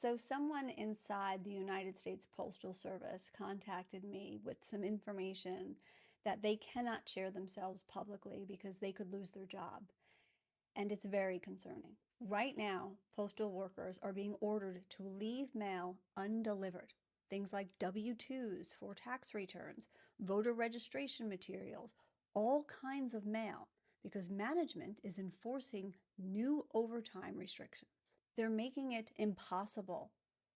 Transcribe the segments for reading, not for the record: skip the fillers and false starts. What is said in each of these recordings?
So someone inside the United States Postal Service contacted me with some information that they cannot share themselves publicly because they could lose their job. And it's very concerning. Right now, postal workers are being ordered to leave mail undelivered. Things like W-2s for tax returns, voter registration materials, all kinds of mail, because management is enforcing new overtime restrictions. They're making it impossible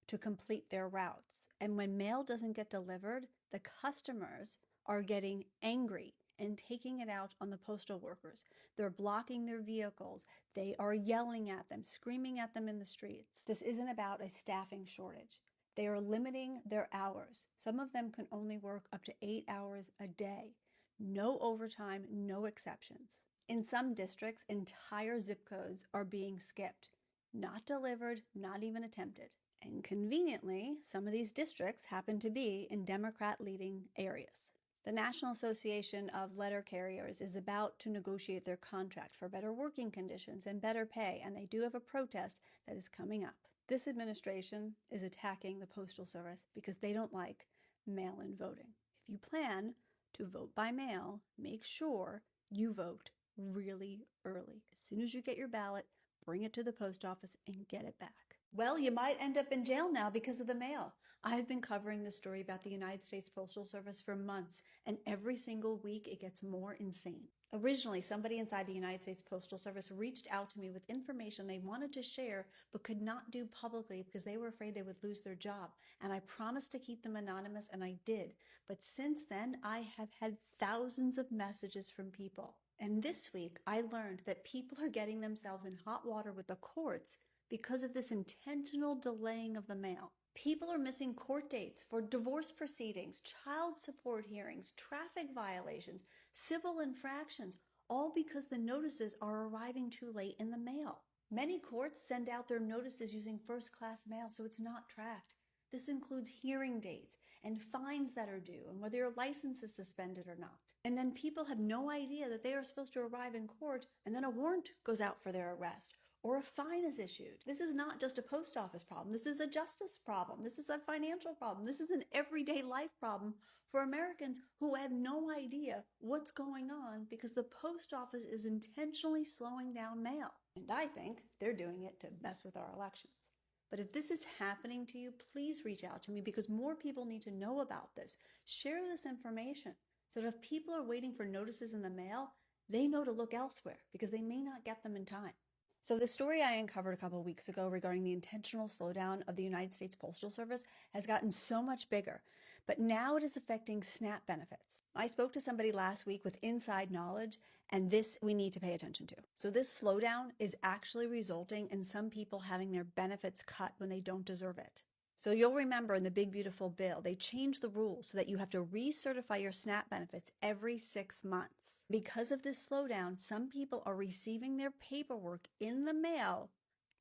to complete their routes. And when mail doesn't get delivered, the customers are getting angry and taking it out on the postal workers. They're blocking their vehicles. They are yelling at them, screaming at them in the streets. This isn't about a staffing shortage. They are limiting their hours. Some of them can only work up to 8 hours a day. No overtime, no exceptions. In some districts, entire zip codes are being skipped. Not delivered, not even attempted. And conveniently, some of these districts happen to be in Democrat-leading areas. The National Association of Letter Carriers is about to negotiate their contract for better working conditions and better pay, and they do have a protest that is coming up. This administration is attacking the Postal Service because they don't like mail-in voting. If you plan to vote by mail, make sure you vote really early. As soon as you get your ballot, bring it to the post office and get it back. Well, you might end up in jail now because of the mail. I've been covering this story about the United States Postal Service for months, and every single week it gets more insane. Originally, somebody inside the United States Postal Service reached out to me with information they wanted to share but could not do publicly because they were afraid they would lose their job. And I promised to keep them anonymous, and I did. But since then, I have had thousands of messages from people. And this week, I learned that people are getting themselves in hot water with the courts because of this intentional delaying of the mail. People are missing court dates for divorce proceedings, child support hearings, traffic violations, civil infractions, all because the notices are arriving too late in the mail. Many courts send out their notices using first-class mail, so it's not tracked. This includes hearing dates and fines that are due and whether your license is suspended or not. And then people have no idea that they are supposed to arrive in court and then a warrant goes out for their arrest or a fine is issued. This is not just a post office problem. This is a justice problem. This is a financial problem. This is an everyday life problem for Americans who have no idea what's going on because the post office is intentionally slowing down mail. And I think they're doing it to mess with our elections. But if this is happening to you, please reach out to me because more people need to know about this. Share this information so that if people are waiting for notices in the mail, they know to look elsewhere because they may not get them in time. So the story I uncovered a couple of weeks ago regarding the intentional slowdown of the United States Postal Service has gotten so much bigger, but now it is affecting SNAP benefits. I spoke to somebody last week with inside knowledge, and this we need to pay attention to. So this slowdown is actually resulting in some people having their benefits cut when they don't deserve it. So you'll remember in the Big Beautiful Bill, they changed the rules so that you have to recertify your SNAP benefits every 6 months. Because of this slowdown, some people are receiving their paperwork in the mail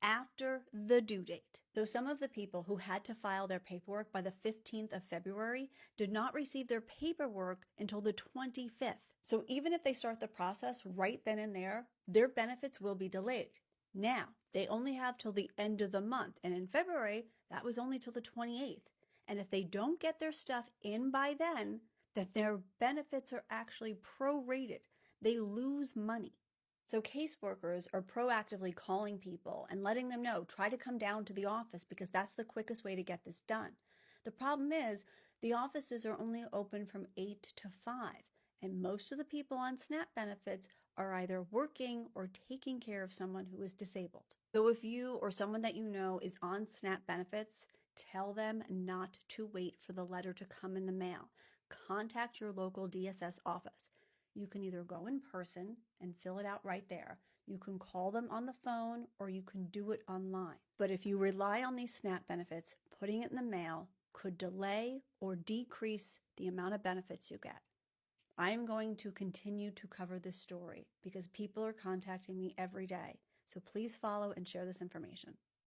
after the due date. So some of the people who had to file their paperwork by the 15th of February did not receive their paperwork until the 25th. So even if they start the process right then and there, their benefits will be delayed. Now, they only have till the end of the month, and in February, that was only till the 28th. And if they don't get their stuff in by then, that their benefits are actually prorated. They lose money. So caseworkers are proactively calling people and letting them know, try to come down to the office because that's the quickest way to get this done. The problem is the offices are only open from 8 to 5. And most of the people on SNAP benefits are either working or taking care of someone who is disabled. So if you or someone that you know is on SNAP benefits, tell them not to wait for the letter to come in the mail. Contact your local DSS office. You can either go in person and fill it out right there. You can call them on the phone or you can do it online. But if you rely on these SNAP benefits, putting it in the mail could delay or decrease the amount of benefits you get. I am going to continue to cover this story because people are contacting me every day. So please follow and share this information.